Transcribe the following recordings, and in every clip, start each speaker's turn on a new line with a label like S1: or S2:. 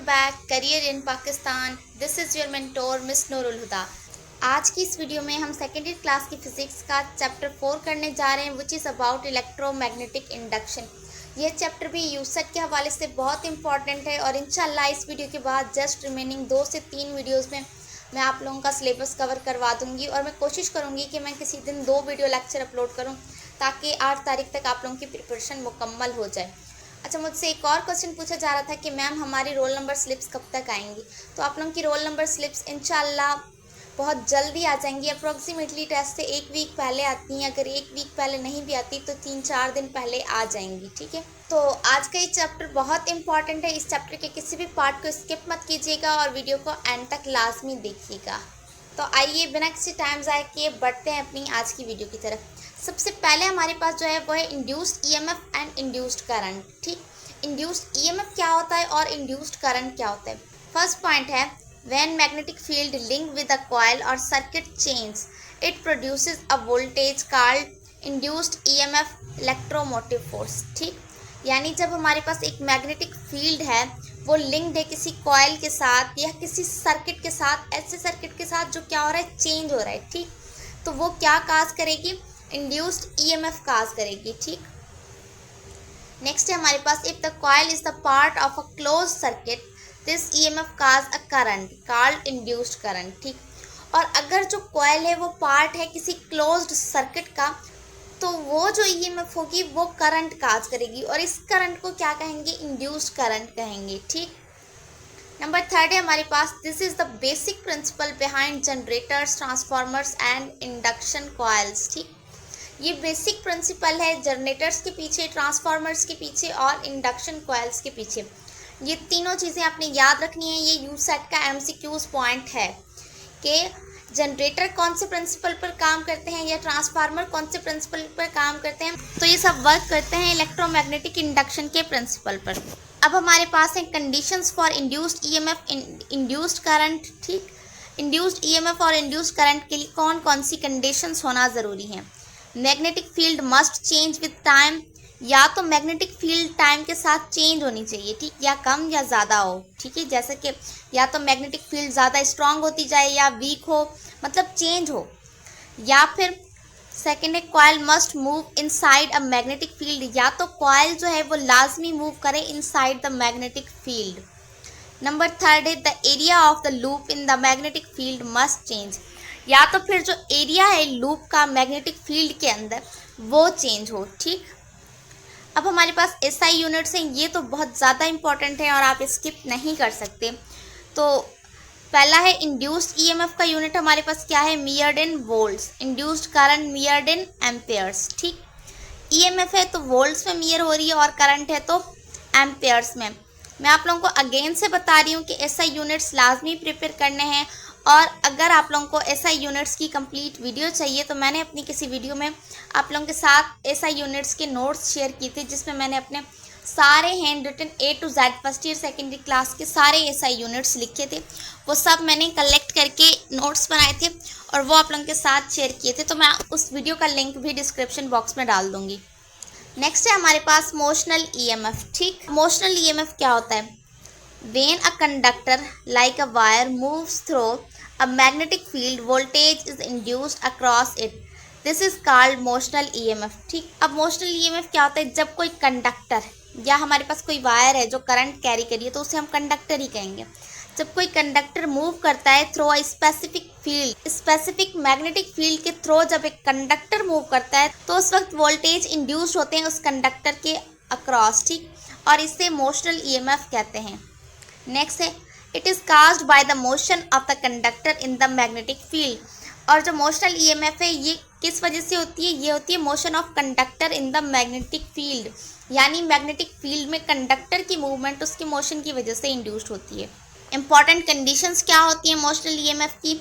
S1: Back career in Pakistan. This is your mentor miss Nurul Huda. आज की इस वीडियो में हम सेकेंडरी क्लास की फिजिक्स का चैप्टर 4 करने जा रहे हैं, which is about electromagnetic induction. ये चैप्टर भी यूसेट के हवाले से बहुत इंपॉर्टेंट है और इंशाल्लाह इस वीडियो के बाद जस्ट रिमेनिंग 2 से 3 वीडियोज़ में मैं आप लोगों का सिलेबस कवर करवा दूंगी और मैं कोशिश करूंगी कि मैं किसी दिन 2 वीडियो लेक्चर अपलोड करूं ताकि 8 तारीख तक आप लोगों की प्रिपरेशन मुकम्मल हो जाए। अच्छा, मुझसे एक और क्वेश्चन पूछा जा रहा था कि मैम हमारी रोल नंबर स्लिप्स कब तक आएंगी। तो आप लोगों की रोल नंबर स्लिप्स इंशाल्लाह बहुत जल्दी आ जाएंगी। अप्रॉक्सीमेटली टेस्ट से 1 वीक पहले आती हैं, अगर 1 वीक पहले नहीं भी आती तो 3-4 दिन पहले आ जाएंगी। ठीक है, तो आज का ये चैप्टर बहुत इंपॉर्टेंट है। इस चैप्टर के किसी भी पार्ट को स्किप मत कीजिएगा और वीडियो को एंड तक लाजमी देखिएगा। तो आइए बिना किसी टाइम ज़ाया किए बढ़ते हैं अपनी आज की वीडियो की तरफ। सबसे पहले हमारे पास जो है वो है induced EMF and induced current. ठीक, इंड्यूस्ड ईएमएफ क्या होता है और इंड्यूस्ड करंट क्या होता है। फर्स्ट पॉइंट है, when magnetic field link with a coil और circuit change it produces a voltage called induced EMF electromotive force. ठीक, यानी जब हमारे पास एक मैग्नेटिक फील्ड है, वो लिंक्ड है किसी कॉइल के साथ या किसी सर्किट के साथ, ऐसे सर्किट के साथ जो क्या हो रहा है, चेंज हो रहा है। ठीक, तो वो क्या काज करेगी, इंड्यूस्ड ईएमएफ काज करेगी। ठीक, नेक्स्ट है हमारे पास, if the coil is the part of a close circuit this EMF cause a current called induced current. ठीक, और अगर जो कॉइल है वो पार्ट है किसी क्लोज्ड सर्किट का, तो वो जो ईएमएफ होगी वो करंट काज करेगी और इस करंट को क्या कहेंगे, इंड्यूस्ड करंट कहेंगे। ठीक, नंबर 3 है हमारे पास, this is the basic principle behind generators, transformers and induction coils. ठीक, ये बेसिक प्रिंसिपल है जनरेटर्स के पीछे, ट्रांसफार्मर्स के पीछे और इंडक्शन कॉइल्स के पीछे। ये तीनों चीज़ें आपने याद रखनी है। ये यूसेट का एमसीक्यूज पॉइंट है कि जनरेटर कौन से प्रिंसिपल पर काम करते हैं या ट्रांसफार्मर कौन से प्रिंसिपल पर काम करते हैं। तो ये सब वर्क करते हैं इलेक्ट्रोमैग्नेटिक इंडक्शन के प्रिंसिपल पर। अब हमारे पास है conditions for induced EMF, induced current. ठीक, इंड्यूस्ड ईएमएफ और इंड्यूस्ड करंट के लिए कौन कौन सी कंडीशंस होना ज़रूरी है। Magnetic field must change with time, या तो मैग्नेटिक फील्ड टाइम के साथ चेंज होनी चाहिए। ठीक, या कम या ज़्यादा हो। ठीक है, जैसे कि या तो मैग्नेटिक फील्ड ज़्यादा स्ट्रांग होती जाए या वीक हो, मतलब चेंज हो। या फिर सेकेंड है, coil must move inside a magnetic field, या तो कॉइल जो है वो लाजमी मूव करे inside the magnetic field. Number 3 है, the area of the loop in the magnetic field must change, या तो फिर जो एरिया है लूप का मैग्नेटिक फील्ड के अंदर वो चेंज हो। ठीक, अब हमारे पास एसआई यूनिट्स हैं, ये तो बहुत ज़्यादा इंपॉर्टेंट है और आप स्किप नहीं कर सकते। तो पहला है इंड्यूस्ड ईएमएफ का यूनिट हमारे पास क्या है, मियर्ड इन वोल्ट्स, इंड्यूस्ड करंट मियर्ड इन एम्पेयर्स। ठीक, ईएमएफ है तो वोल्ट्स में मियर हो रही है और करंट है तो एम्पेयर्स में। मैं आप लोगों को अगेन से बता रही हूँ कि एसआई यूनिट्स लाजमी प्रिपेयर करने हैं और अगर आप लोगों को एसआई यूनिट्स की कंप्लीट वीडियो चाहिए तो मैंने अपनी किसी वीडियो में आप लोगों के साथ एसआई यूनिट्स के नोट्स शेयर किए थे, जिसमें मैंने अपने सारे hand written A to Z first year secondary class के सारे एसआई यूनिट्स लिखे थे। वो सब मैंने कलेक्ट करके नोट्स बनाए थे और वो आप लोगों के साथ शेयर किए थे। तो मैं उस वीडियो का लिंक भी डिस्क्रिप्शन बॉक्स में डाल दूँगी। नेक्स्ट है हमारे पास मोशनल ईएमएफ। ठीक, मोशनल ईएमएफ क्या होता है, when a conductor like a wire moves through a magnetic field voltage is induced across it, this is called motional EMF. ठीक, अब मोशनल ईएमएफ क्या होता है, जब कोई कंडक्टर या हमारे पास कोई वायर है जो करंट कैरी करिए तो उसे हम कंडक्टर ही कहेंगे। जब कोई कंडक्टर मूव करता है through a specific field, specific magnetic field के थ्रू जब एक कंडक्टर मूव करता है तो उस वक्त वोल्टेज इंड्यूस्ड होते हैं उस कंडक्टर के अक्रॉस। ठीक, और इसे मोशनल ईएमएफ कहते हैं। नेक्स्ट है, it is caused by the motion of the conductor in the magnetic field, और जो मोशनल ईएमएफ है ये किस वजह से होती है, ये होती है motion of conductor in the magnetic field, यानी मैग्नेटिक फील्ड में कंडक्टर की मूवमेंट उसकी मोशन की वजह से इंड्यूस्ड होती है। इंपॉर्टेंट कंडीशंस क्या होती हैं मोशनल ईएमएफ की।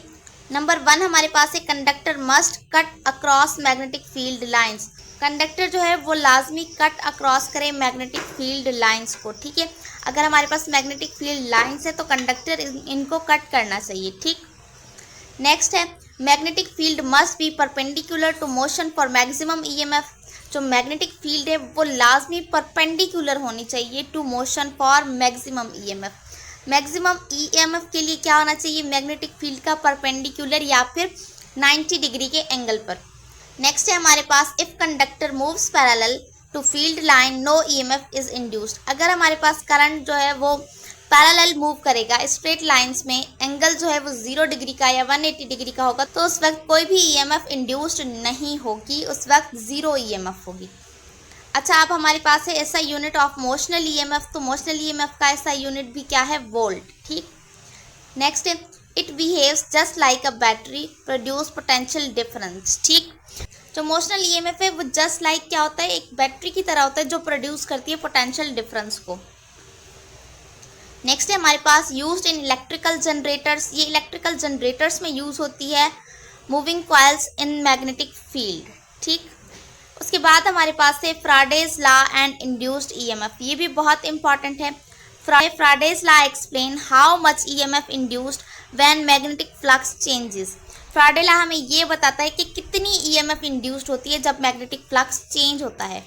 S1: नंबर 1 हमारे पास है, conductor must cut across magnetic field lines, conductor जो है वो लाजमी कट अक्रॉस करे मैग्नेटिक फील्ड लाइंस को। ठीक है, अगर हमारे पास मैग्नेटिक फील्ड लाइंस है तो कंडक्टर इनको कट करना चाहिए। ठीक, नेक्स्ट है, magnetic field must be perpendicular to motion for maximum EMF, जो मैग्नेटिक फील्ड है वो लाजमी परपेंडिकुलर होनी चाहिए to motion for maximum EMF, maximum EMF के लिए क्या होना चाहिए, मैग्नेटिक फील्ड का परपेंडिकुलर या फिर 90 डिग्री के एंगल पर। नेक्स्ट है हमारे पास if conductor moves parallel to field line no EMF is induced. अगर हमारे पास करंट जो है वो पैरेलल मूव करेगा स्ट्रेट लाइंस में, एंगल जो है वो 0 डिग्री का या 180 डिग्री का होगा, तो उस वक्त कोई भी ईएमएफ इंड्यूस्ड नहीं होगी, उस वक्त 0 ईएमएफ होगी। अच्छा, अब हमारे पास है ऐसा यूनिट ऑफ मोशनल ईएमएफ, तो मोशनल ईएमएफ का ऐसा यूनिट भी क्या है, वोल्ट। ठीक, नेक्स्ट है it behaves just like a battery produce potential difference. ठीक, जो मोशनल ईएमएफ है वो जस्ट लाइक क्या होता है, एक बैटरी की तरह होता है जो प्रोड्यूस करती है पोटेंशियल डिफरेंस को। नेक्स्ट है हमारे पास यूज्ड इन इलेक्ट्रिकल जनरेटर्स। ये इलेक्ट्रिकल जनरेटर्स में यूज होती है moving coils in magnetic field. ठीक, उसके बाद हमारे पास है Faraday's law and induced EMF. ये भी बहुत इंपॉर्टेंट है। Faraday's law explain how much EMF induced when magnetic flux changes. Faraday law हमें ये बताता है कि कितनी ईएमएफ इंड्यूस्ड होती है जब मैग्नेटिक फ्लक्स चेंज होता है।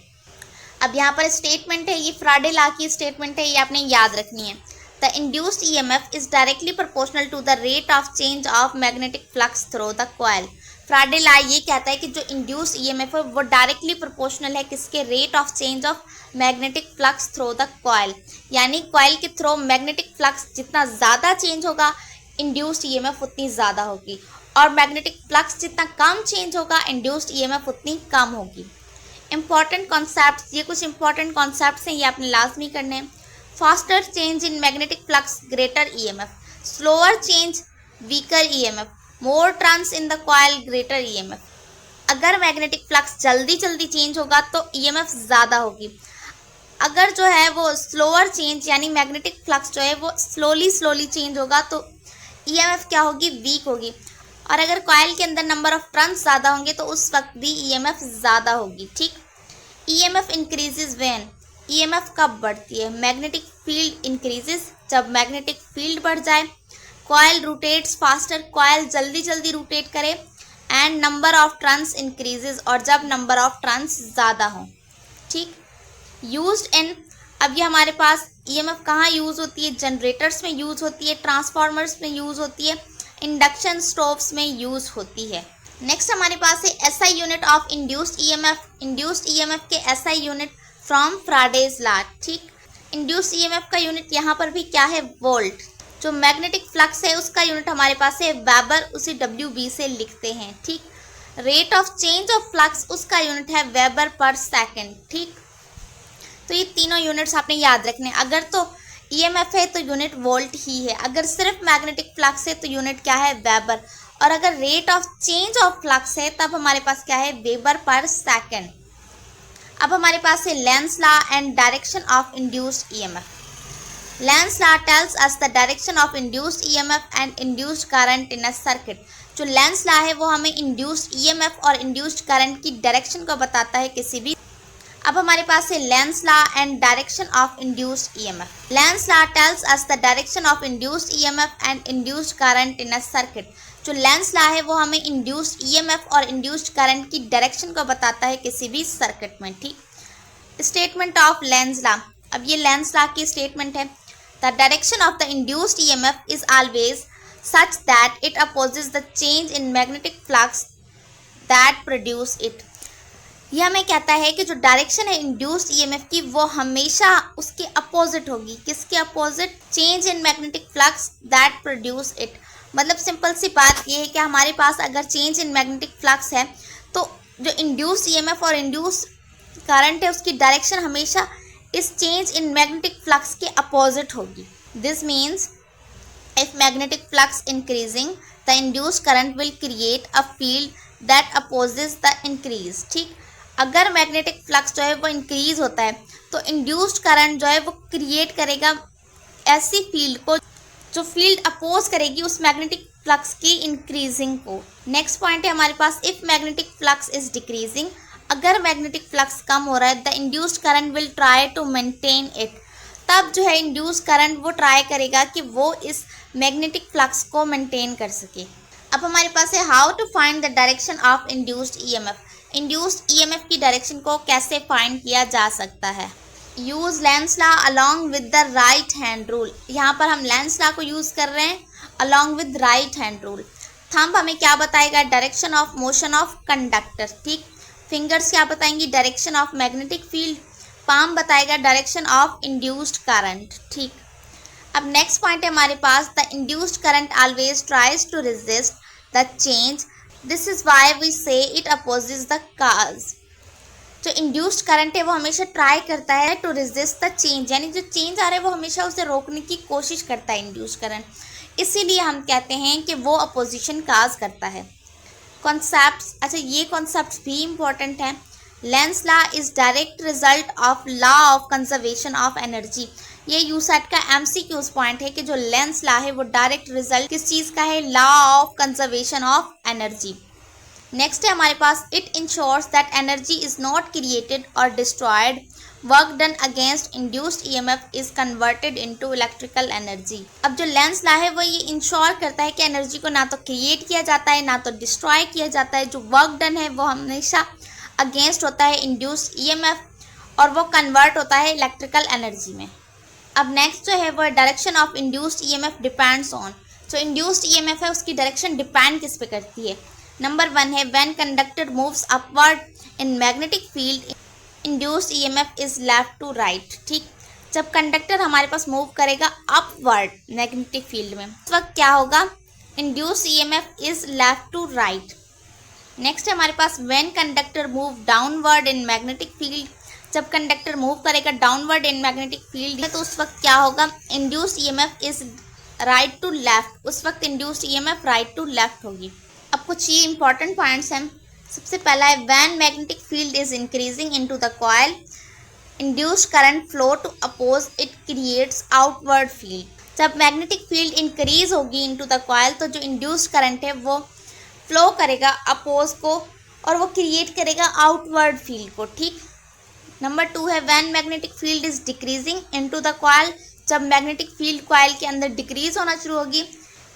S1: अब यहाँ पर स्टेटमेंट है, ये फ्राडे लॉ की स्टेटमेंट है, ये आपने याद रखनी है। The induced EMF is directly proportional to the rate of change of magnetic flux through the coil. Faraday law ये कहता है कि जो इंड्यूस्ड ईएमएफ है वो डायरेक्टली प्रोपोर्शनल है किसके, rate of change of magnetic flux through the coil. यानी कॉइल के थ्रू मैग्नेटिक फ्लक्स जितना ज़्यादा चेंज होगा इंड्यूस्ड ईएमएफ उतनी ज़्यादा होगी, और मैग्नेटिक फ्लक्स जितना कम चेंज होगा इंड्यूस्ड ईएमएफ उतनी कम होगी। इंपॉर्टेंट कॉन्सेप्ट्स, ये कुछ इंपॉर्टेंट कॉन्सेप्ट्स हैं, ये आपने लाजमी करने हैं। Faster change in magnetic flux greater EMF, slower change weaker EMF, more turns in the coil greater EMF. अगर मैग्नेटिक फ्लक्स जल्दी जल्दी चेंज होगा तो ईएमएफ ज़्यादा होगी। अगर जो है वो स्लोअर चेंज यानी मैग्नेटिक फ्लक्स जो है वो स्लोली चेंज होगा तो ईएमएफ क्या होगी, वीक होगी। और अगर कॉइल के अंदर नंबर ऑफ टर्न्स ज़्यादा होंगे तो उस वक्त भी ईएमएफ ज़्यादा होगी। ठीक, ईएमएफ इंक्रीजेज व्हेन, ईएमएफ कब बढ़ती है, मैग्नेटिक फील्ड इंक्रीजेज, जब मैग्नेटिक फील्ड बढ़ जाए। कॉइल रोटेट्स फास्टर, कॉइल जल्दी जल्दी रोटेट करे। And number of turns increases, और जब नंबर ऑफ टर्न्स ज़्यादा हो। ठीक, यूज्ड इन, अब ये हमारे पास ईएमएफ कहाँ यूज़ होती है, जनरेटर्स में यूज़ होती है, ट्रांसफार्मर्स में यूज़ होती है, इंडक्शन स्टोव्स में यूज़ होती है। नेक्स्ट हमारे पास है SI unit of induced EMF. Induced EMF के एसआई यूनिट फ्रॉम फ्राडेज लॉ। ठीक, इंड्यूस्ड ईएमएफ का यूनिट यहाँ पर भी क्या है, वोल्ट। जो मैग्नेटिक फ्लक्स है उसका यूनिट हमारे पास है वेबर, उसे WB से लिखते हैं। ठीक, rate of change of flux उसका यूनिट है वेबर पर सेकेंड। ठीक, तो ये तीनों यूनिट्स आपने याद रखने। अगर तो ईएमएफ है तो यूनिट वोल्ट ही है, अगर सिर्फ मैग्नेटिक फ्लक्स है तो यूनिट क्या है, वेबर, और अगर rate of change of flux है तब हमारे पास क्या है, वेबर पर सेकेंड। अब हमारे पास है Lenz law and direction of induced EMF. Lenz law tells us the direction of induced EMF and induced current in a circuit. जो लेंस लॉ है वो हमें इंड्यूस्ड ईएमएफ और इंड्यूस्ड करंट की डायरेक्शन को बताता है किसी भी। अब हमारे पास है Lenz law and direction of induced EMF. Lenz law tells us the direction of induced EMF and induced current in a circuit. जो लेंस लॉ है वो हमें इंड्यूस्ड ईएमएफ और इंड्यूस्ड करंट की डायरेक्शन को बताता है किसी भी सर्किट में। ठीक, स्टेटमेंट ऑफ लेंस लॉ, अब ये लेंस लॉ की स्टेटमेंट है। The direction of the induced EMF is always such that it opposes the change in magnetic flux that produce it. यह हमें कहता है कि जो डायरेक्शन है इंड्यूस्ड ईएमएफ की वो हमेशा उसके अपोजिट होगी। किसके opposite, change in magnetic flux that produce it. मतलब सिंपल सी बात ये है कि हमारे पास अगर चेंज इन मैग्नेटिक फ्लक्स है तो जो इंड्यूस्ड ईएमएफ और इंड्यूस्ड करंट है उसकी डायरेक्शन हमेशा इस चेंज इन मैग्नेटिक फ्लक्स के अपोजिट होगी। This means if magnetic flux increasing the induced current will create a field that opposes the increase. ठीक, अगर मैग्नेटिक फ्लक्स जो है वो इंक्रीज होता है तो इंड्यूस्ड करंट जो है वो क्रिएट करेगा ऐसी फील्ड को जो फील्ड अपोज करेगी उस मैग्नेटिक फ्लक्स की इंक्रीजिंग को। नेक्स्ट पॉइंट है हमारे पास if magnetic flux is decreasing. अगर मैग्नेटिक फ्लक्स कम हो रहा है the induced current will try to maintain it. तब जो है इंड्यूस्ड करंट वो ट्राई करेगा कि वो इस मैग्नेटिक फ्लक्स को मेंटेन कर सके। अब हमारे पास है how to find the direction of induced EMF. Induced EMF की डायरेक्शन को कैसे फाइंड किया जा सकता है। Use Lenz law along with the right hand rule. यहाँ पर हम लेंस लॉ को यूज कर रहे हैं along with right hand rule. Thumb हमें क्या बताएगा, direction of motion of conductor, ठीक। फिंगर्स क्या बताएंगी, direction of magnetic field. Palm बताएगा डायरेक्शन ऑफ इंड्यूस्ड करंट, ठीक। अब नेक्स्ट पॉइंट है हमारे पास, the induced current always tries to resist the change, this is why we say it opposes the cause. जो इंड्यूस्ड करंट है वो हमेशा ट्राई करता है टू रेजिस्ट द चेंज, यानी जो चेंज आ रहा है वो हमेशा उसे रोकने की कोशिश करता है इंड्यूस्ड करंट, इसीलिए हम कहते हैं कि वो अपोजिशन काज करता है। कॉन्सेप्ट्स, अच्छा ये कॉन्सेप्ट्स भी इम्पोर्टेंट है। Lenz law is direct result of law of conservation of energy. ये यूसेट का एमसीक्यूज पॉइंट है कि जो लेंस लॉ है वो डायरेक्ट रिजल्ट किस चीज़ का है, law of conservation of energy. Next है हमारे पास, it ensures that energy is not created और destroyed, work done against induced EMF is converted into electrical energy. अब जो लेंस लॉ है वो ये इंश्योर करता है कि एनर्जी को ना तो क्रिएट किया जाता है ना तो डिस्ट्रॉय किया जाता है, जो वर्क डन है वो हमेशा अगेंस्ट होता है इंड्यूस्ड ईएमएफ और वो कन्वर्ट होता है इलेक्ट्रिकल एनर्जी में। अब नेक्स्ट जो है वो direction of induced EMF depends on, जो इंड्यूस्ड ईएमएफ है उसकी डायरेक्शन डिपेंड किस पे करती है। नंबर 1 है when conductor moves upward in magnetic field induced EMF is left to right, ठीक। जब कंडक्टर हमारे पास मूव करेगा अपवर्ड मैग्नेटिक फील्ड में उस वक्त क्या होगा, induced EMF is left to right. Next है हमारे पास when conductor move downward in magnetic field, जब कंडक्टर मूव करेगा डाउनवर्ड इन मैग्नेटिक फील्ड तो उस वक्त क्या होगा, induced EMF is right to left, उस वक्त induced EMF right to left होगी। अब कुछ ये इंपॉर्टेंट पॉइंट्स हैं। सबसे पहला है when magnetic field is increasing into the coil induced current flow to oppose it creates outward field. जब मैग्नेटिक फील्ड इंक्रीज होगी इनटू द कॉइल तो जो इंड्यूस्ड करंट है वो फ्लो करेगा अपोज को और वो क्रिएट करेगा आउटवर्ड फील्ड को, ठीक। नंबर 2 है when magnetic field is decreasing into the coil, जब मैग्नेटिक फील्ड कॉइल के अंदर डिक्रीज होना शुरू होगी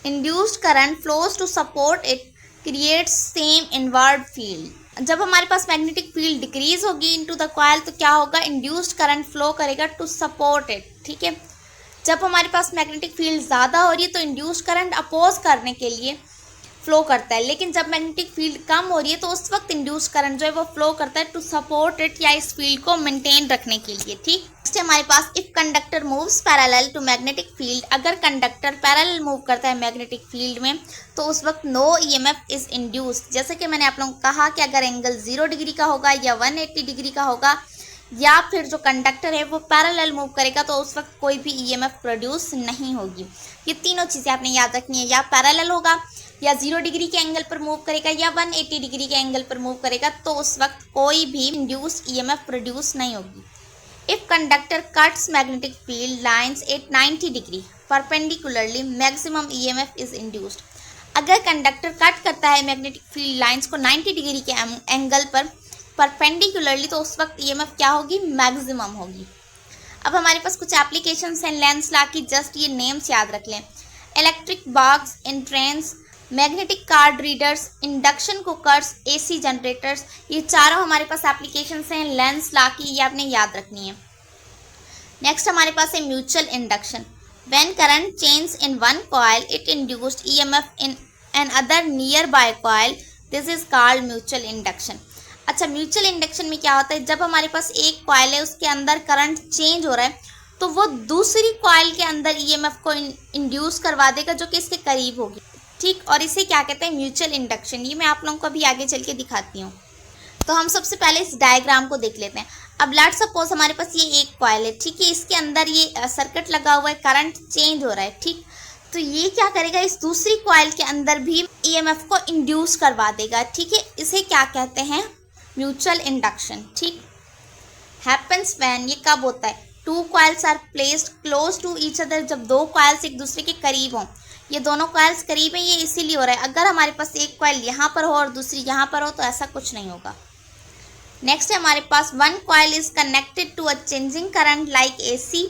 S1: induced current flows to support it creates same inward field. जब हमारे पास मैग्नेटिक फील्ड डिक्रीज होगी इनटू द कॉइल तो क्या होगा, इंड्यूस्ड करंट फ्लो करेगा टू सपोर्ट इट, ठीक है। जब हमारे पास मैग्नेटिक फील्ड ज़्यादा हो रही है तो इंड्यूस्ड करंट अपोज करने के लिए फ्लो करता है, लेकिन जब मैग्नेटिक फील्ड कम हो रही है तो उस वक्त इंड्यूस्ड करंट जो है वो फ्लो करता है टू सपोर्ट इट, या इस फील्ड को मेंटेन रखने के लिए, ठीक। नेक्स्ट हमारे पास if conductor moves parallel to magnetic field, अगर कंडक्टर पैरेलल मूव करता है मैग्नेटिक फील्ड में तो उस वक्त नो ईएमएफ इज इंड्यूस्ड। जैसे कि मैंने आप लोगों को कहा कि अगर एंगल 0 डिग्री का होगा या 180 डिग्री का होगा या फिर जो कंडक्टर है वो पैरेलल मूव करेगा तो उस वक्त कोई भी ईएमएफ प्रोड्यूस नहीं होगी। ये तीनों चीज़ें आपने याद रखनी है, या पैरेलल होगा या 0 डिग्री के एंगल पर मूव करेगा या 180 डिग्री के एंगल पर मूव करेगा तो उस वक्त कोई भी इंड्यूस्ड ईएमएफ प्रोड्यूस नहीं होगी। If conductor cuts magnetic field lines eight 90 degree perpendicularly maximum EMF is induced, अगर कंडक्टर कट करता है मैग्नेटिक फील्ड लाइंस को 90 डिग्री के एंगल पर परपेंडिकुलरली तो उस वक्त ईएमएफ क्या होगी, मैक्सिमम होगी। अब हमारे पास कुछ एप्लीकेशंस हैं लेंस लॉ की, जस्ट ये नेम्स याद रख लें। Electric box in trains, magnetic card readers, induction cookers, AC generators, ये चारों हमारे पास एप्लीकेशंस हैं लेंस लॉ की, ये आपने याद रखनी है। नेक्स्ट हमारे पास है mutual induction, when current change in one coil it induced EMF in an other near by coil, this is called mutual induction. अच्छा, म्यूचुअल इंडक्शन में क्या होता है, जब हमारे पास एक कॉइल है उसके अंदर करंट चेंज हो रहा है तो वो दूसरी कॉइल के अंदर ईएमएफ को इंड्यूस करवा देगा जो कि इसके करीब होगी, ठीक। और इसे क्या कहते हैं, म्यूचुअल इंडक्शन। ये मैं आप लोगों को अभी आगे चल के दिखाती हूँ। तो हम सबसे पहले इस डायग्राम को देख लेते हैं। अब लेट्स सपोज हमारे पास ये एक कॉइल है, ठीक है, इसके अंदर ये सर्किट लगा हुआ है, करंट चेंज हो रहा है, ठीक। तो ये क्या करेगा, इस दूसरी कॉइल के अंदर भी ईएमएफ को इंड्यूस करवा देगा, ठीक है। इसे क्या कहते हैं, म्यूचुअल इंडक्शन, ठीक। हैपेंस व्हेन, ये कब होता है, two coils are placed close to each other, जब दो कॉइल्स एक दूसरे के करीब हों। ये दोनों कॉइल्स करीब हैं, ये इसीलिए हो रहा है। अगर हमारे पास एक कॉइल यहाँ पर हो और दूसरी यहाँ पर हो तो ऐसा कुछ नहीं होगा। नेक्स्ट है हमारे पास one coil is connected to a changing current like AC,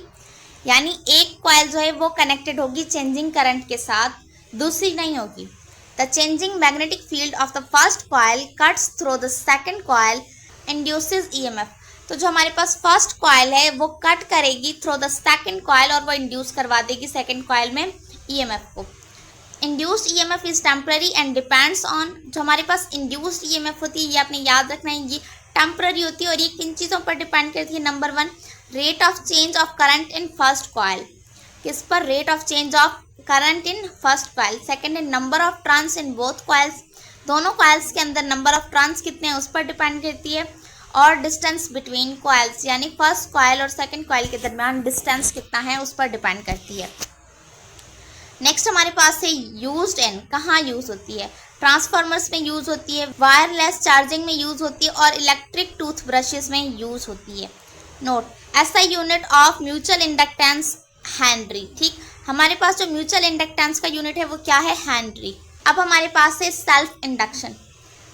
S1: यानी एक कॉइल जो है वो कनेक्टेड होगी चेंजिंग करंट के साथ, दूसरी नहीं होगी। The changing magnetic field of the first coil cuts through the second coil induces EMF, तो जो हमारे पास फर्स्ट कॉइल है वो कट करेगी थ्रू द सेकंड कॉइल और वो इंड्यूस करवा देगी सेकंड कॉइल में ईएमएफ को। Induced EMF is temporary and depends on, जो हमारे पास इंड्यूस्ड ईएमएफ होती है ये आपने याद रखना है, ये टेम्पररी होती है और ये किन चीज़ों पर डिपेंड करती है। Number 1 rate of change of current in first coil, किस पर? Rate of change of current in first coil. Second है number of turns in both coils, दोनों कॉइल्स के अंदर नंबर ऑफ टर्न्स कितने हैं उस पर डिपेंड करती है। और डिस्टेंस बिटवीन कॉइल्स, यानी फर्स्ट कॉइल और सेकंड कॉइल के दरमियान डिस्टेंस कितना है उस पर डिपेंड करती है। नेक्स्ट हमारे पास है यूज्ड इन, कहाँ यूज होती है? ट्रांसफार्मर्स में यूज होती है, वायरलेस चार्जिंग में यूज होती है और इलेक्ट्रिक टूथ ब्रशेस में यूज होती है। Note, SI unit of mutual inductance Henry. ठीक, हमारे पास जो म्यूचुअल इंडक्टेंस का यूनिट है वो क्या है? हेनरी। अब हमारे पास है self induction.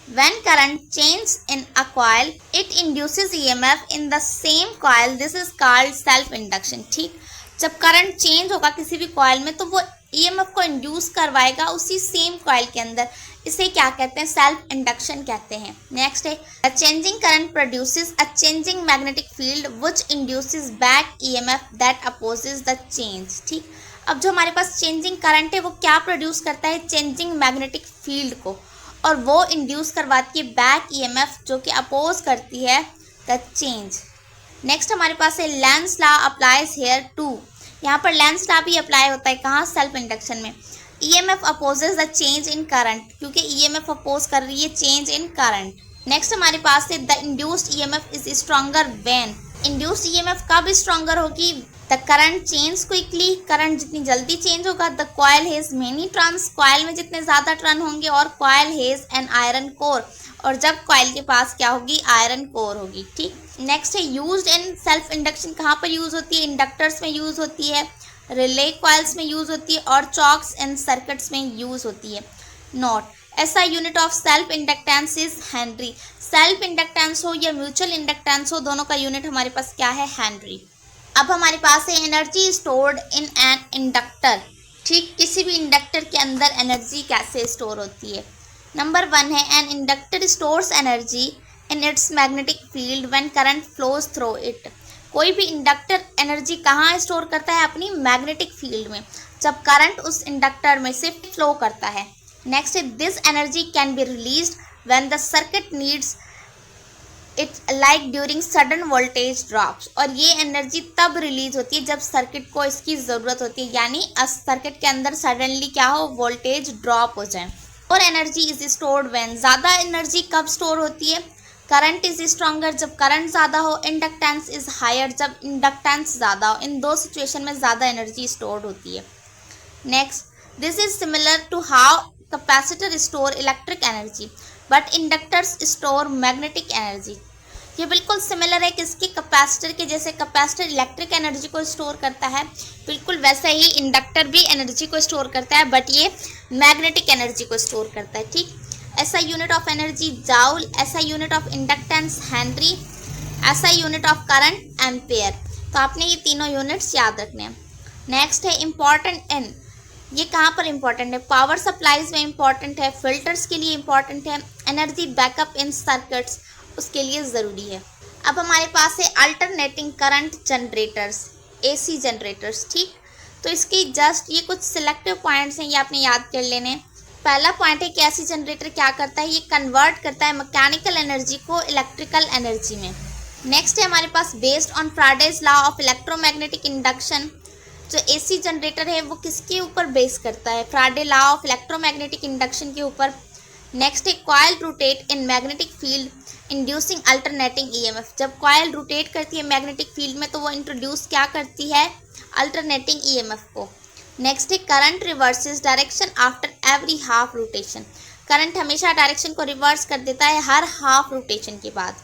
S1: When current changes in a coil, it induces EMF in the same coil. This is called self induction. ठीक, जब करंट चेंज होगा किसी भी कॉइल में तो वो ईएमएफ को इंड्यूस करवाएगा उसी सेम कॉइल के अंदर, इसे क्या कहते हैं? सेल्फ इंडक्शन कहते हैं। नेक्स्ट है अ changing current produces a changing magnetic field which induces back EMF that opposes the change. ठीक, अब जो हमारे पास चेंजिंग करंट है वो क्या प्रोड्यूस करता है? चेंजिंग मैग्नेटिक फील्ड को, और वो इंड्यूस करवाती है बैक ईएमएफ जो कि अपोज करती है द चेंज। नेक्स्ट हमारे पास है Lenz law applies here too. यहाँ पर लेंस लॉ भी अप्लाई होता है कहाँ? सेल्फ इंडक्शन में। EMF opposes the change in current, क्योंकि ईएमएफ अपोज कर रही है चेंज इन करंट। नेक्स्ट हमारे पास है the induced EMF is stronger when. Induced EMF कब स्ट्रॉन्गर होगी? The current change quickly, current जितनी जल्दी चेंज होगा। The coil has many turns, coil में जितने ज़्यादा टर्न होंगे। और coil has an iron core, और जब कॉइल के पास क्या होगी? आयरन कोर होगी। ठीक, नेक्स्ट है यूज्ड इन सेल्फ इंडक्शन, कहाँ पर यूज़ होती है? इंडक्टर्स में यूज़ होती है, रिले कॉइल्स में यूज़ होती है और चॉक्स एंड सर्किट्स में यूज़ होती है। नोट, ऐसा unit of self inductance is Henry. Self inductance हो या म्यूचुअल इंडक्टेंस हो, दोनों का यूनिट हमारे पास क्या है? हेनरी। अब हमारे पास है energy stored in an inductor. ठीक, किसी भी इंडक्टर के अंदर एनर्जी कैसे स्टोर होती है? नंबर 1 है an inductor stores energy in its magnetic field when current flows through it. कोई भी इंडक्टर एनर्जी कहाँ स्टोर करता है? अपनी मैग्नेटिक फील्ड में, जब करंट उस इंडक्टर में से फ्लो करता है। नेक्स्ट है this energy can be released when the circuit needs it's like during sudden voltage drops. और ये एनर्जी तब रिलीज होती है जब सर्किट को इसकी ज़रूरत होती है, यानी सर्किट के अंदर सडनली क्या हो? वोल्टेज ड्रॉप हो जाए। और एनर्जी इज स्टोर्ड व्हेन, ज़्यादा एनर्जी कब स्टोर होती है? करंट इज स्ट्रॉन्गर, जब करंट ज़्यादा हो। इंडक्टेंस इज हायर, जब इंडक्टेंस ज़्यादा हो। इन दो सिचुएशन में ज़्यादा एनर्जी स्टोर्ड होती है। Next, this is similar to how capacitor store electric energy but inductors store magnetic energy. ये बिल्कुल सिमिलर है किसके? कैपेसिटर के जैसे। कैपेसिटर इलेक्ट्रिक एनर्जी को स्टोर करता है, बिल्कुल वैसा ही इंडक्टर भी एनर्जी को स्टोर करता है, बट ये मैग्नेटिक एनर्जी को स्टोर करता है। ठीक, ऐसा यूनिट ऑफ एनर्जी जाउल, ऐसा यूनिट ऑफ इंडक्टेंस हेनरी, ऐसा यूनिट ऑफ करंट एम्पेयर। तो आपने ये तीनों यूनिट्स याद रखने हैं। नेक्स्ट है इम्पॉर्टेंट इन, ये कहाँ पर इम्पॉर्टेंट है? पावर सप्लाईज में इम्पॉर्टेंट है, फिल्टर्स के लिए इम्पॉर्टेंट है, एनर्जी बैकअप इन सर्किट्स उसके लिए ज़रूरी है। अब हमारे पास है alternating current generators, AC generators. ठीक, तो इसकी जस्ट ये कुछ सिलेक्टिव पॉइंट्स हैं, ये आपने याद कर लेने। पहला पॉइंट है कि एसी जनरेटर क्या करता है? ये कन्वर्ट करता है मैकेनिकल एनर्जी को इलेक्ट्रिकल एनर्जी में। नेक्स्ट है हमारे पास based on Faraday's law of electromagnetic induction. जो एसी जनरेटर है वो किसके ऊपर बेस करता है? Faraday law of electromagnetic induction के ऊपर। नेक्स्ट है coil rotate in magnetic field inducing alternating EMF. जब कॉइल रोटेट करती है मैग्नेटिक फील्ड में तो वो इंट्रोड्यूस क्या करती है? अल्टरनेटिंग ईएमएफ को। नेक्स्ट है current reverses direction after every half rotation. Current हमेशा डायरेक्शन को रिवर्स कर देता है हर हाफ रोटेशन के बाद।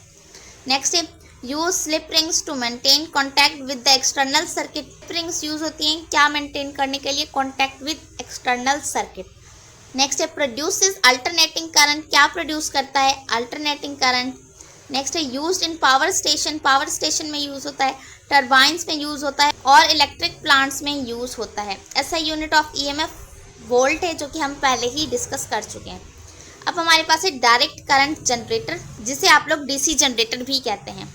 S1: नेक्स्ट है use slip rings to maintain contact with the external circuit. Rings use होती हैं क्या मेंटेन करने के लिए? Contact with external circuit. Next है प्रोड्यूसेस अल्टरनेटिंग करंट। क्या प्रोड्यूस करता है? Alternating current. नेक्स्ट है used in power station. Power station में यूज होता है, टरबाइंस में यूज होता है और इलेक्ट्रिक प्लांट्स में यूज होता है। ऐसा यूनिट ऑफ ईएमएफ वोल्ट है जो कि हम पहले ही डिस्कस कर चुके हैं। अब हमारे पास है डायरेक्ट करंट जनरेटर, जिसे आप लोग डीसी जनरेटर भी कहते हैं।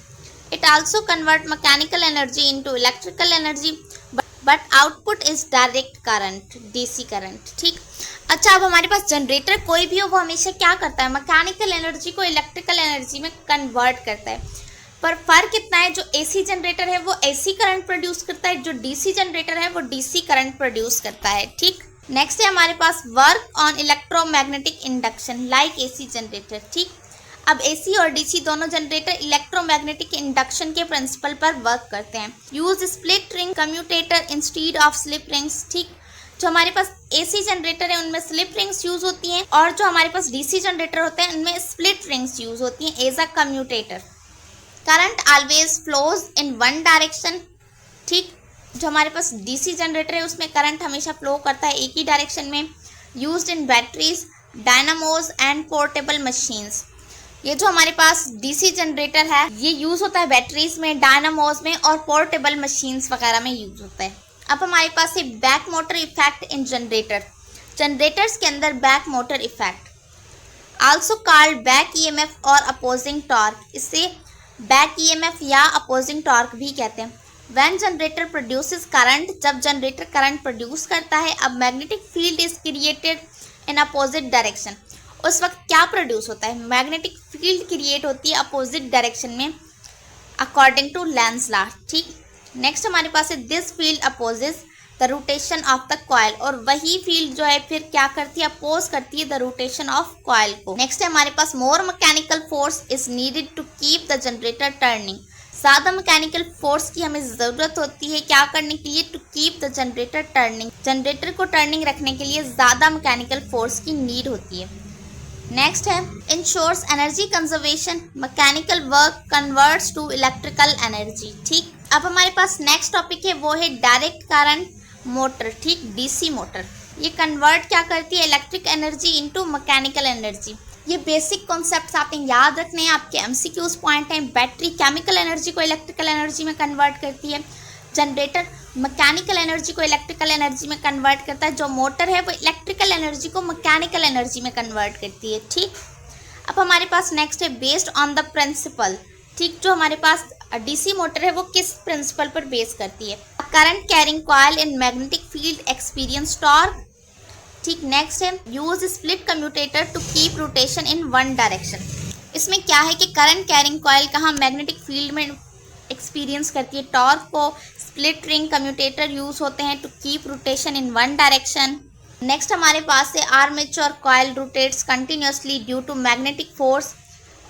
S1: It also convert mechanical energy into electrical energy, but output is direct current, DC current. ठीक, अच्छा अब हमारे पास जनरेटर कोई भी हो वो हमेशा क्या करता है, मैकेनिकल एनर्जी को इलेक्ट्रिकल एनर्जी में कन्वर्ट करता है। पर फर्क इतना है, जो एसी जनरेटर है वो एसी करंट प्रोड्यूस करता है, जो डीसी जनरेटर है वो डीसी करंट प्रोड्यूस करता है। ठीक, नेक्स्ट है हमारे पास work on electromagnetic induction like AC generator. ठीक, अब एसी और डीसी दोनों जनरेटर इलेक्ट्रोमैग्नेटिक इंडक्शन के प्रिंसिपल पर वर्क करते हैं। Use split ring commutator instead of slip rings. ठीक, जो हमारे पास एसी जनरेटर है उनमें स्लिप रिंग्स यूज होती हैं, और जो हमारे पास डीसी जनरेटर होते हैं उनमें स्प्लिट रिंग्स यूज होती हैं as a commutator. Current always flows in one direction. ठीक, जो हमारे पास डीसी जनरेटर है उसमें करंट हमेशा फ्लो करता है एक ही डायरेक्शन में। Used in batteries, dynamos and portable machines. ये जो हमारे पास डीसी जनरेटर है ये यूज होता है बैटरीज में, डायनामोज में और पोर्टेबल मशीन्स वगैरह में यूज होता है। अब हमारे पास है back motor effect in generator. Generators के अंदर back motor effect, also called back EMF और अपोजिंग टॉर्क, इसे बैक ईएमएफ या अपोजिंग टॉर्क भी कहते हैं। व्हेन जनरेटर प्रोड्यूसेस करंट, जब जनरेटर करंट प्रोड्यूस करता है, अब magnetic field is created in opposite direction. उस वक्त क्या प्रोड्यूस होता है, मैग्नेटिक फील्ड क्रिएट होती है अपोजिट डायरेक्शन में अकॉर्डिंग टू लेंज लॉ। ठीक, नेक्स्ट हमारे पास है this field opposes the rotation of the coil, और वही फील्ड जो है फिर क्या करती है, अपोज करती है द रोटेशन ऑफ कॉइल को। नेक्स्ट है हमारे पास more mechanical force is needed to keep the generator turning. ज़्यादा मैकेनिकल फोर्स की हमें ज़रूरत होती है क्या करने के लिए, to keep the generator turning. Generator को टर्निंग रखने के लिए ज़्यादा मैकेनिकल फोर्स की नीड होती है। नेक्स्ट है ensures energy conservation, mechanical work converts to electrical energy. ठीक, अब हमारे पास नेक्स्ट टॉपिक है वो है डायरेक्ट करंट मोटर। ठीक, डीसी मोटर ये कन्वर्ट क्या करती है, electric energy into mechanical energy. ये बेसिक कॉन्सेप्ट्स आपने याद रखने हैं, आपके एमसीक्यूज पॉइंट हैं। बैटरी केमिकल एनर्जी को इलेक्ट्रिकल एनर्जी में कन्वर्ट करती है, जनरेटर मैकेनिकल एनर्जी को इलेक्ट्रिकल एनर्जी में कन्वर्ट करता है, जो मोटर है वो इलेक्ट्रिकल एनर्जी को मैकेनिकल एनर्जी में कन्वर्ट करती है। ठीक, अब हमारे पास नेक्स्ट है बेस्ड ऑन द प्रिंसिपल। ठीक, जो हमारे पास डीसी मोटर है वो किस प्रिंसिपल पर बेस करती है, current carrying coil in magnetic field experience torque. ठीक, नेक्स्ट है use split commutator to keep rotation in one direction. इसमें क्या है कि करंट कैरिंग कॉइल कहाँ मैग्नेटिक फील्ड में एक्सपीरियंस करती है टॉर्क को, स्प्लिट रिंग कम्यूटेटर यूज होते हैं to keep rotation in one direction. Next हमारे पास है armature coil rotates continuously due to magnetic force,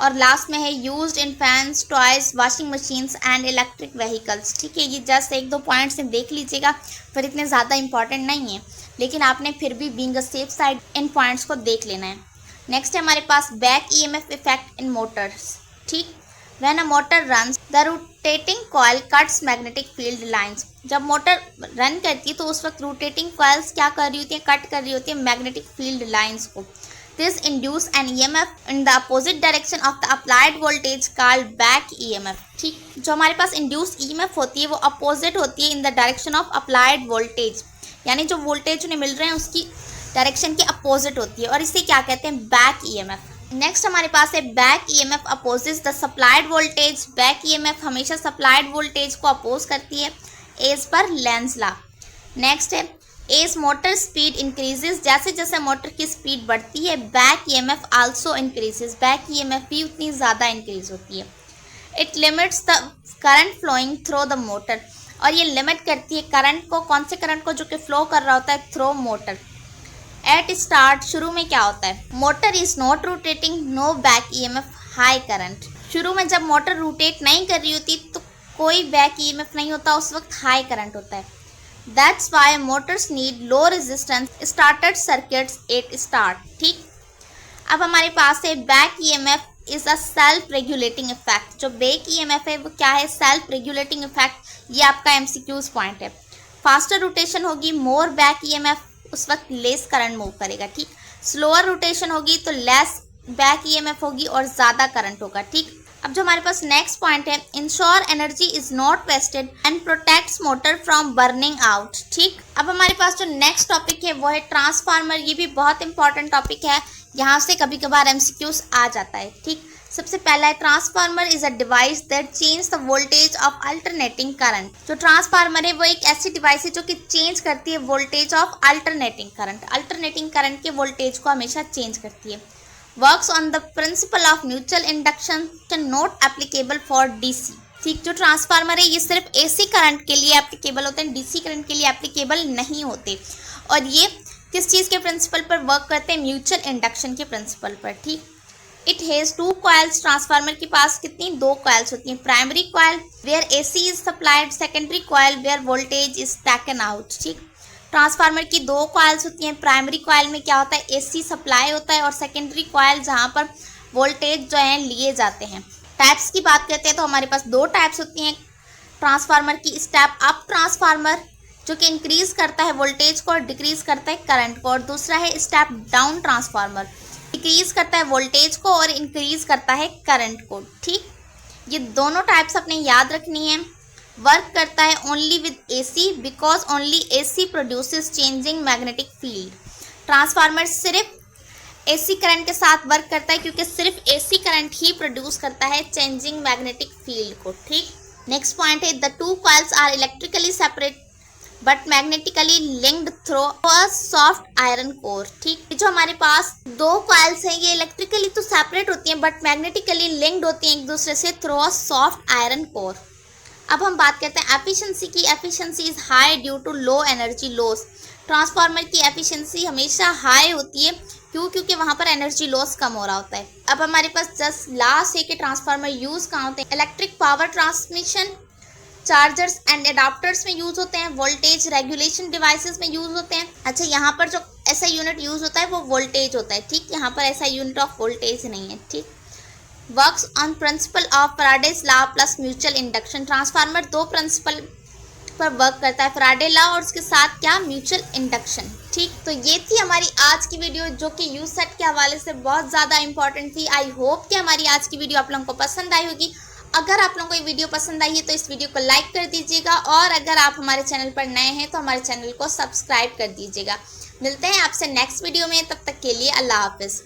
S1: और लास्ट में है used in fans, toys, washing machines and electric vehicles. ठीक है, ये जस्ट एक दो पॉइंट्स से देख लीजिएगा, पर इतने ज़्यादा इंपॉर्टेंट नहीं है, लेकिन आपने फिर भी बीइंग अ सेफ साइड इन पॉइंट्स को देख लेना है। नेक्स्ट है हमारे पास back EMF effect in motors. ठीक, when a motor runs the rotating coil cuts magnetic field lines. जब मोटर रन करती है तो उस वक्त रोटेटिंग कॉइल्स क्या कर रही होती है, कट कर रही होती है मैग्नेटिक फील्ड लाइंस को। This induce an EMF in the opposite direction of the applied voltage called back EMF। ठीक, जो हमारे पास इंड्यूस EMF होती है वो अपोजिट होती है in the direction of applied voltage, यानी जो वोल्टेज उन्हें मिल रहे हैं उसकी डायरेक्शन के अपोजिट होती है, और इसे क्या कहते हैं, बैक EMF। नेक्स्ट हमारे पास है back EMF opposes the supplied voltage. Back EMF हमेशा सप्लाइड वोल्टेज को अपोज करती है as per Lenz law. Next है एज मोटर स्पीड इंक्रीजेस, जैसे जैसे मोटर की स्पीड बढ़ती है back EMF also increases, back EMF भी उतनी ज़्यादा इंक्रीज होती है। It limits the current flowing through the motor, और ये लिमिट करती है करंट को, कौन से करंट को, जो कि फ्लो कर रहा होता है थ्रू मोटर। एट स्टार्ट, शुरू में क्या होता है, motor is not rotating, no back EMF, high current. शुरू में जब मोटर रोटेट नहीं कर रही होती तो कोई बैक ईएमएफ नहीं होता, उस वक्त हाई करंट होता है। That's why motors need low resistance started circuits at start। ठीक, अब हमारे पास है back EMF is a self regulating effect. जो बैक ईएमएफ है वो क्या है, सेल्फ रेगुलेटिंग इफेक्ट। ये आपका एमसीक्यूज पॉइंट है। फास्टर रोटेशन होगी मोर बैक ईएमएफ, उस वक्त लेस करंट मूव करेगा। ठीक, स्लोअर रोटेशन होगी तो लेस बैक ईएमएफ होगी और ज़्यादा करंट होगा। ठीक, अब जो हमारे पास नेक्स्ट पॉइंट है, ensure energy is not wasted and protects motor from burning out. ठीक, अब हमारे पास जो नेक्स्ट टॉपिक है वो है ट्रांसफार्मर। ये भी बहुत इंपॉर्टेंट टॉपिक है, यहाँ से कभी कभार एमसीक्यूज आ जाता है। ठीक, सबसे पहला है transformer is a device that change the voltage of alternating current. जो ट्रांसफार्मर है वो एक ऐसी डिवाइस है जो कि चेंज करती है voltage of alternating current. Alternating current के वोल्टेज को हमेशा चेंज करती है। Works on the principle of mutual induction, not applicable for DC. ठीक, जो ट्रांसफार्मर है ये सिर्फ एसी करंट के लिए एप्लीकेबल होते हैं, डीसी करंट के लिए एप्लीकेबल नहीं होते। और ये किस चीज़ के प्रिंसिपल पर वर्क करते हैं? म्यूचुअल इंडक्शन के प्रिंसिपल पर। ठीक, इट हैज़ 2 कॉइल्स। ट्रांसफार्मर के पास कितनी? 2 कॉइल्स होती हैं। Primary coil where AC is supplied, secondary coil where voltage is taken out. ठीक, ट्रांसफार्मर की 2 कॉइल्स होती हैं। प्राइमरी कॉइल में क्या होता है? एसी सप्लाई होता है, और सेकेंडरी कॉइल जहाँ पर वोल्टेज जो है लिए जाते हैं। टाइप्स की बात करते हैं तो हमारे पास 2 टाइप्स होती हैं ट्रांसफार्मर की। स्टेप अप ट्रांसफार्मर जो कि इंक्रीज करता है वोल्टेज को और डिक्रीज करता है करंट को, और दूसरा है स्टेप डाउन ट्रांसफार्मर, डिक्रीज करता है वोल्टेज को और इंक्रीज करता है करंट को। ठीक, ये दोनों टाइप्स अपने याद रखनी है। वर्क करता है only with AC because only AC produces changing magnetic field. Transformer सिर्फ एसी करंट के साथ वर्क करता है क्योंकि सिर्फ एसी करंट ही प्रोड्यूस करता है चेंजिंग मैग्नेटिक फील्ड को। ठीक, नेक्स्ट पॉइंट है the 2 coils are electrically separate but magnetically linked through a soft iron core. ठीक, जो हमारे पास 2 कॉइल्स हैं ये इलेक्ट्रिकली तो सेपरेट होती हैं बट मैग्नेटिकली लिंक्ड होती हैं एक दूसरे से through a soft iron core. अब हम बात करते हैं एफिशिएंसी की। Efficiency is high due to low energy loss. Transformer की एफिशिएंसी हमेशा हाई होती है, क्यों? क्योंकि वहाँ पर एनर्जी लॉस कम हो रहा होता है। अब हमारे पास जस्ट लास्ट है कि ट्रांसफार्मर यूज़ कहाँ होते हैं? Electric power transmission, chargers and adapters में यूज़ होते हैं, वोल्टेज रेगुलेशन डिवाइसेस में यूज़ होते हैं। अच्छा, यहाँ पर जो ऐसा यूनिट यूज़ होता है वो वोल्टेज होता है। ठीक, यहाँ पर ऐसा यूनिट ऑफ वोल्टेज नहीं है। ठीक, works on principle of Faraday's law plus mutual induction. Transformer 2 principle पर वर्क करता है, फैराडे लॉ और उसके साथ क्या? Mutual induction. ठीक, तो ये थी हमारी आज की वीडियो जो कि यू सेट के हवाले से बहुत ज़्यादा इंपॉर्टेंट थी। आई होप कि हमारी आज की वीडियो आप लोगों को पसंद आई होगी। अगर आप लोगों को ये वीडियो पसंद आई है तो इस वीडियो को लाइक कर दीजिएगा, और अगर आप हमारे चैनल पर नए हैं तो हमारे चैनल को सब्सक्राइब कर दीजिएगा। मिलते हैं आपसे नेक्स्ट वीडियो में, तब तक के लिए अल्लाह हाफिज़।